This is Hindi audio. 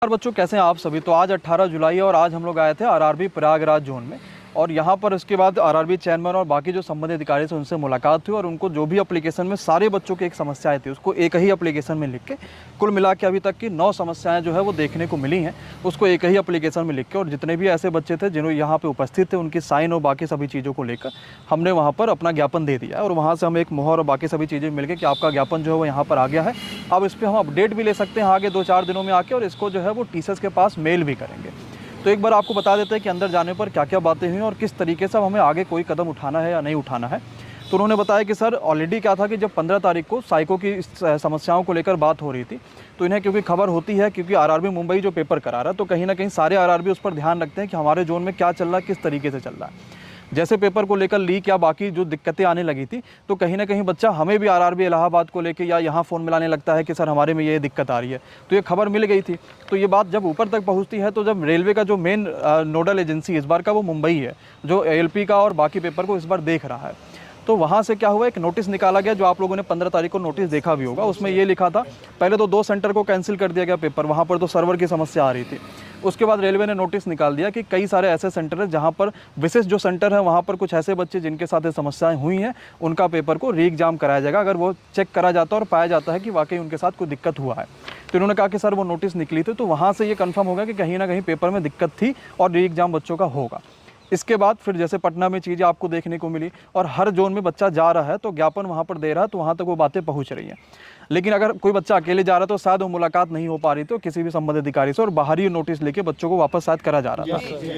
बच्चों, कैसे हैं आप सभी। तो आज 18 जुलाई है और आज हम लोग आए थे आरआरबी प्रयागराज जोन में। और यहाँ पर इसके बाद आरआरबी चेयरमैन और बाकी जो संबंधित अधिकारी थे उनसे मुलाकात हुई और उनको जो भी एप्लीकेशन में सारे बच्चों की एक समस्याएं थी उसको एक ही एप्लीकेशन में लिख के, कुल मिला के अभी तक की 9 समस्याएं जो है वो देखने को मिली हैं, उसको एक ही एप्लीकेशन में लिख के, और जितने भी ऐसे बच्चे थे जिन्होंने यहाँ पे उपस्थित थे उनकी साइन और बाकी सभी चीज़ों को लेकर हमने वहाँ पर अपना ज्ञापन दे दिया और वहाँ से हम एक मोहर और बाकी सभी चीज़ें मिल गए कि आपका ज्ञापन जो है वो यहाँ पर आ गया है। अब इस पर हम अपडेट भी ले सकते हैं आगे 2-4 दिनों में आके, और इसको जो है वो टीचर्स के पास मेल भी करेंगे। तो एक बार आपको बता देते हैं कि अंदर जाने पर क्या क्या बातें हुई और किस तरीके से हमें आगे कोई कदम उठाना है या नहीं उठाना है। तो उन्होंने बताया कि सर ऑलरेडी क्या था कि जब 15 तारीख को साइको की समस्याओं को लेकर बात हो रही थी, तो इन्हें क्योंकि खबर होती है, क्योंकि आरआरबी मुंबई जो पेपर करा रहा है, तो कहीं ना कहीं सारे आरआरबी उस पर ध्यान रखते हैं कि हमारे जोन में क्या चल रहा है, किस तरीके से चल रहा है। जैसे पेपर को लेकर लीक या बाकी जो दिक्कतें आने लगी थी, तो कहीं ना कहीं बच्चा हमें भी आरआरबी इलाहाबाद को लेकर या यहाँ फ़ोन मिलाने लगता है कि सर हमारे में ये दिक्कत आ रही है। तो ये खबर मिल गई थी। तो ये बात जब ऊपर तक पहुँचती है, तो जब रेलवे का जो मेन नोडल एजेंसी इस बार का वो मुंबई है, जो एएलपी का और बाकी पेपर को इस बार देख रहा है, तो वहाँ से क्या हुआ, एक नोटिस निकाला गया, जो आप लोगों ने 15 तारीख को नोटिस देखा भी होगा। उसमें ये लिखा था, पहले तो 2 सेंटर को कैंसिल कर दिया गया पेपर, वहाँ पर तो सर्वर की समस्या आ रही थी। उसके बाद रेलवे ने नोटिस निकाल दिया कि कई सारे ऐसे सेंटर हैं जहाँ पर विशेष जो सेंटर है वहाँ पर कुछ ऐसे बच्चे जिनके साथ ये समस्याएं हुई हैं, उनका पेपर को री एग्जाम कराया जाएगा अगर वो चेक करा जाता है और पाया जाता है कि वाकई उनके साथ कोई दिक्कत हुआ है। तो इन्होंने कहा कि सर वो नोटिस निकली थी, तो वहाँ से ये कन्फर्म होगा कि कहीं ना कहीं पेपर में दिक्कत थी और री एग्जाम बच्चों का होगा। इसके बाद फिर जैसे पटना में चीज़ें आपको देखने को मिली और हर जोन में बच्चा जा रहा है तो ज्ञापन वहाँ पर दे रहा है, तो वहाँ तक वो बातें पहुँच रही हैं। लेकिन अगर कोई बच्चा अकेले जा रहा है तो शायद वो मुलाकात नहीं हो पा रही, तो किसी भी संबंधित अधिकारी से, और बाहरी नोटिस लेके बच्चों को वापस शायद करा जा रहा था।